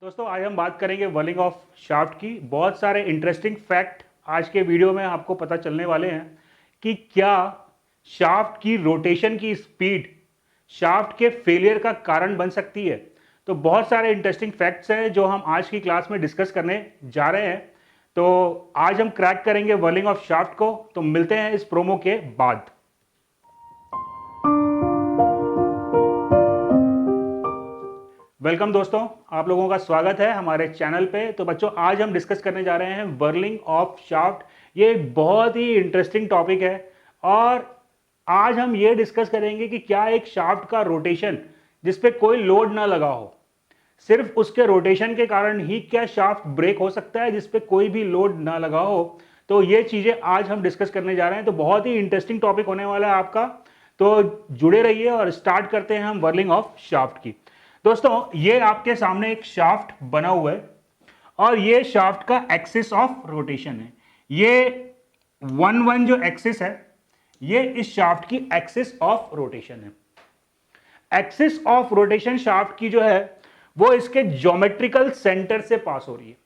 दोस्तों आज हम बात करेंगे वर्लिंग ऑफ शाफ्ट की। बहुत सारे इंटरेस्टिंग फैक्ट आज के वीडियो में आपको पता चलने वाले हैं कि क्या शाफ्ट की रोटेशन की स्पीड शाफ्ट के फेलियर का कारण बन सकती है। तो बहुत सारे इंटरेस्टिंग फैक्ट्स हैं जो हम आज की क्लास में डिस्कस करने जा रहे हैं। तो आज हम क्रैक करेंगे वर्लिंग ऑफ शाफ्ट को। तो मिलते हैं इस प्रोमो के बाद। वेलकम दोस्तों, आप लोगों का स्वागत है हमारे चैनल पे। तो बच्चों आज हम डिस्कस करने जा रहे हैं वर्लिंग ऑफ शाफ्ट। ये एक बहुत ही इंटरेस्टिंग टॉपिक है और आज हम ये डिस्कस करेंगे कि क्या एक शाफ्ट का रोटेशन जिसपे कोई लोड ना लगा हो, सिर्फ उसके रोटेशन के कारण ही क्या शाफ्ट ब्रेक हो सकता है जिसपे कोई भी लोड ना लगा हो। तो ये चीजें आज हम डिस्कस करने जा रहे हैं। तो बहुत ही इंटरेस्टिंग टॉपिक होने वाला है आपका, तो जुड़े रहिए और स्टार्ट करते हैं हम वर्लिंग ऑफ शाफ्ट की। दोस्तों ये आपके सामने एक शाफ्ट बना हुआ है और ये शाफ्ट का एक्सिस ऑफ रोटेशन है। ये 1 1 जो एक्सिस है ये इस शाफ्ट की एक्सिस ऑफ रोटेशन है। एक्सिस ऑफ रोटेशन शाफ्ट की जो है वो इसके ज्योमेट्रिकल सेंटर से पास हो रही है।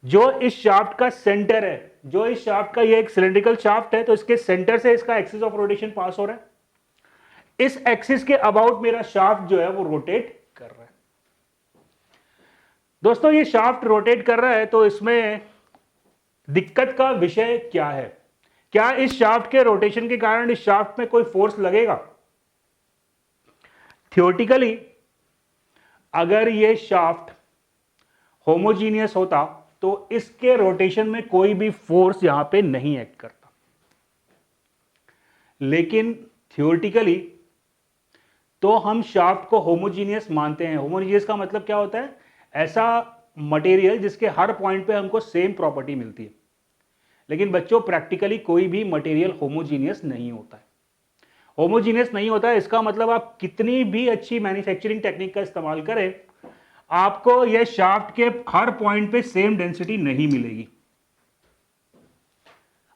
जो इस शाफ्ट का सेंटर है, जो इस शाफ्ट का ये एक सिलेंड्रिकल शाफ्ट है, तो इसके सेंटर से इसका एक्सिस ऑफ रोटेशन पास हो रहा है। इस एक्सिस के अबाउट मेरा शाफ्ट जो है वो रोटेट कर रहा है। दोस्तों ये शाफ्ट रोटेट कर रहा है तो इसमें दिक्कत का विषय क्या है? क्या इस शाफ्ट के रोटेशन के कारण इस शाफ्ट में कोई फोर्स लगेगा? थियोरेटिकली अगर ये शाफ्ट होमोजीनियस होता तो इसके रोटेशन में कोई भी फोर्स यहां पे नहीं एक्ट करता, लेकिन थियोरेटिकली तो हम शाफ्ट को होमोजीनियस मानते हैं। होमोजीनियस का मतलब क्या होता है? ऐसा मटेरियल जिसके हर पॉइंट पे हमको सेम प्रॉपर्टी मिलती है। लेकिन बच्चों प्रैक्टिकली कोई भी मटेरियल होमोजीनियस नहीं होता है। होमोजीनियस नहीं होता है इसका मतलब आप कितनी भी अच्छी मैन्युफैक्चरिंग टेक्निक का इस्तेमाल करें, आपको यह शाफ्ट के हर पॉइंट पे सेम डेंसिटी नहीं मिलेगी।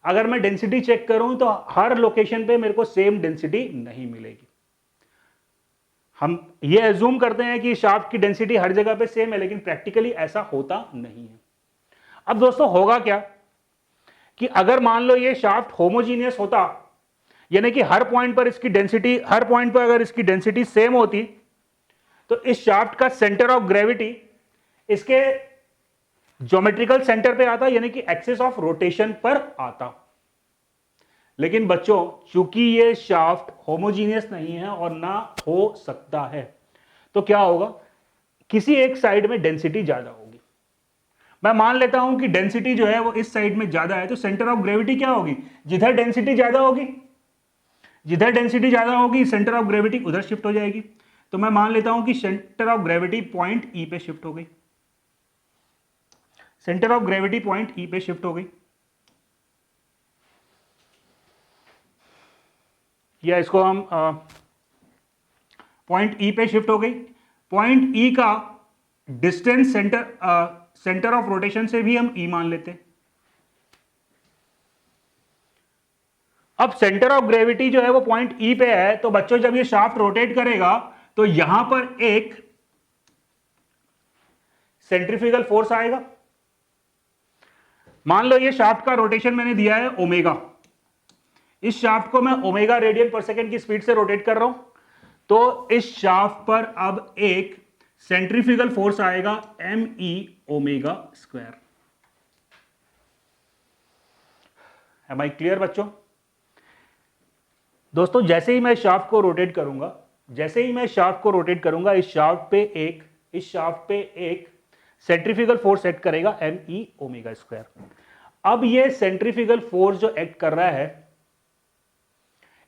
अगर मैं डेंसिटी चेक करूं तो हर लोकेशन पे मेरे को सेम डेंसिटी नहीं मिलेगी। हम ये एज्यूम करते हैं कि शाफ्ट की डेंसिटी हर जगह पे सेम है, लेकिन प्रैक्टिकली ऐसा होता नहीं है। अब दोस्तों होगा क्या कि अगर मान लो ये शाफ्ट होमोजीनियस होता, यानी कि हर पॉइंट पर इसकी डेंसिटी, हर पॉइंट पर अगर इसकी डेंसिटी सेम होती, तो इस शाफ्ट का सेंटर ऑफ ग्रेविटी इसके ज्योमेट्रिकल सेंटर पे आता, यानी कि एक्सिस ऑफ रोटेशन पर आता। लेकिन बच्चों चूंकि ये शाफ्ट होमोजीनियस नहीं है और ना हो सकता है, तो क्या होगा? किसी एक साइड में डेंसिटी ज्यादा होगी। मैं मान लेता हूं कि डेंसिटी जो है वो इस साइड में ज्यादा है, तो सेंटर ऑफ ग्रेविटी क्या होगी? जिधर डेंसिटी ज्यादा होगी, जिधर डेंसिटी ज्यादा होगी सेंटर ऑफ ग्रेविटी उधर शिफ्ट हो जाएगी। तो मैं मान लेता हूं कि सेंटर ऑफ ग्रेविटी पॉइंट ई पे शिफ्ट हो गई। सेंटर ऑफ ग्रेविटी पॉइंट ई पे शिफ्ट हो गई, या इसको हम पॉइंट ई पे शिफ्ट हो गई। पॉइंट ई का डिस्टेंस सेंटर ऑफ रोटेशन से भी हम ई मान लेते हैं। अब सेंटर ऑफ ग्रेविटी जो है वो पॉइंट ई पे है, तो बच्चों जब ये शाफ्ट रोटेट करेगा तो यहां पर एक सेंट्रीफ्यूगल फोर्स आएगा। मान लो ये शाफ्ट का रोटेशन मैंने दिया है ओमेगा, इस शाफ्ट को मैं ओमेगा रेडियन पर सेकेंड की स्पीड से रोटेट कर रहा हूं, तो इस शाफ्ट पर अब एक सेंट्रीफ्यूगल फोर्स आएगा M E omega square. Am I clear बच्चों? दोस्तों जैसे ही मैं शाफ्ट को रोटेट करूंगा, जैसे ही मैं शाफ्ट को रोटेट करूंगा, इस शाफ्ट पे एक सेंट्रीफ्यूगल फोर्स एक्ट करेगा एम ई ओमेगा स्क्वायर। अब ये सेंट्रीफ्यूगल फोर्स जो एक्ट कर रहा है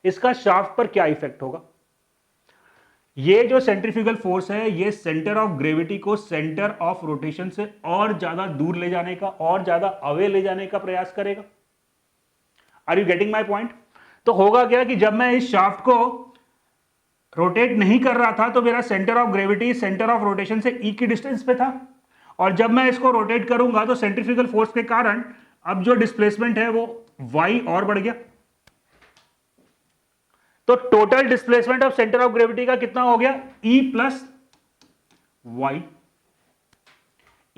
इसका शाफ्ट पर क्या इफेक्ट होगा? ये जो सेंट्रीफ्यूगल फोर्स है ये सेंटर ऑफ ग्रेविटी को सेंटर ऑफ रोटेशन से और ज्यादा दूर ले जाने का, और ज्यादा अवे ले जाने का प्रयास करेगा। Are you getting my point? तो होगा क्या कि जब मैं इस शाफ्ट को रोटेट नहीं कर रहा था तो मेरा centre of gravity centre of rotation से ई की डिस्टेंस पे था, और जब मैं इसको रोटेट करूंगा तो सेंट्रीफ्यूगल फोर्स के कारण अब जो डिस्प्लेसमेंट है वो वाई और बढ़ गया। तो total displacement of center of gravity का कितना हो गया? E plus Y.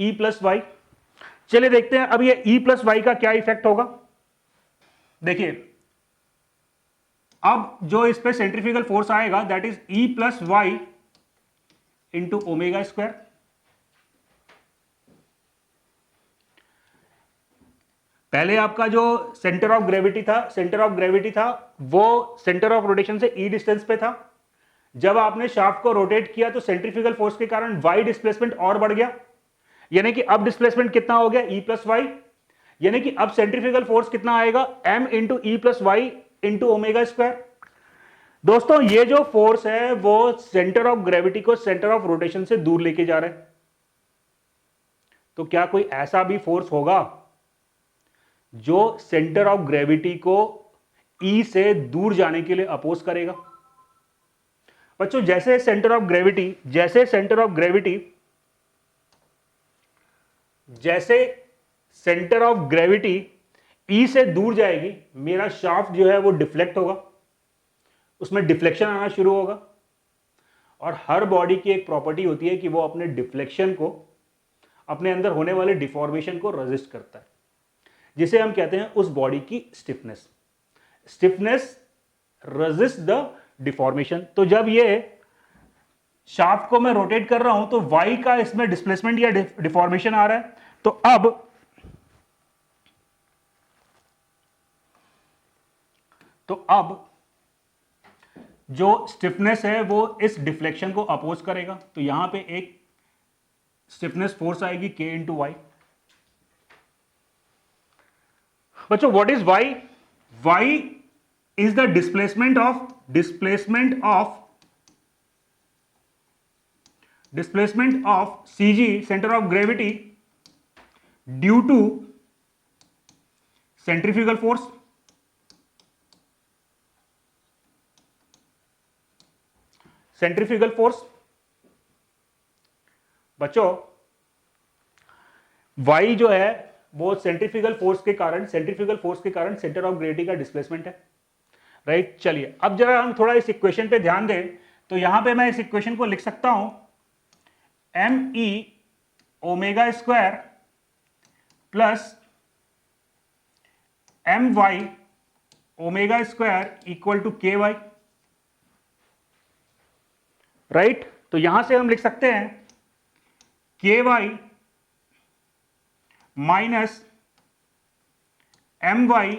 E plus Y. चलिए देखते हैं अब ये ई प्लस वाई का क्या इफेक्ट होगा। देखिए अब जो इस पे सेंट्रीफ्यूगल फोर्स आएगा that is E plus Y into omega square. पहले आपका जो सेंटर ऑफ ग्रेविटी था वो सेंटर ऑफ रोटेशन से ई डिस्टेंस पे था। जब आपने शाफ्ट को रोटेट किया तो सेंट्रीफ्यूगल फोर्स के कारण वाई डिस्प्लेसमेंट और बढ़ गया, यानी कि अब डिस्प्लेसमेंट कितना हो गया, ई प्लस वाई। यानी कि अब सेंट्रीफ्यूगल फोर्स कितना आएगा, M into E plus Y into omega square. दोस्तों ये जो फोर्स है वो सेंटर ऑफ ग्रेविटी को सेंटर ऑफ रोटेशन से दूर लेके जा रहा है। तो क्या कोई ऐसा भी फोर्स होगा जो सेंटर ऑफ ग्रेविटी को ई से दूर जाने के लिए अपोज करेगा? बच्चों जैसे सेंटर ऑफ ग्रेविटी ई से दूर जाएगी, मेरा शाफ्ट जो है वो डिफ्लेक्ट होगा, उसमें डिफ्लेक्शन आना शुरू होगा। और हर बॉडी की एक प्रॉपर्टी होती है कि वो अपने डिफ्लेक्शन को, अपने अंदर होने वाले डिफॉर्मेशन को रेजिस्ट करता है, जिसे हम कहते हैं उस बॉडी की स्टिफनेस रेजिस्ट द डिफॉर्मेशन। तो जब ये शाफ्ट को मैं रोटेट कर रहा हूं तो वाई का इसमें डिस्प्लेसमेंट या डिफॉर्मेशन आ रहा है। तो अब जो स्टिफनेस है वो इस डिफ्लेक्शन को अपोज करेगा। तो यहां पे एक स्टिफनेस फोर्स आएगी K इंटू वाई। बच्चों what is Y? Y is the displacement of CG center of gravity due to centrifugal force. बच्चों y जो है वो सेंट्रीफ्यूगल फोर्स के कारण सेंटर ऑफ ग्रेविटी का डिस्प्लेसमेंट है, राइट। चलिए अब जरा हम थोड़ा इस इक्वेशन पे ध्यान दें। तो यहां पे मैं इस इक्वेशन को लिख सकता हूं M E omega square plus M Y omega square equal to K Y, right. तो यहां से हम लिख सकते हैं के वाई माइनस एम वाई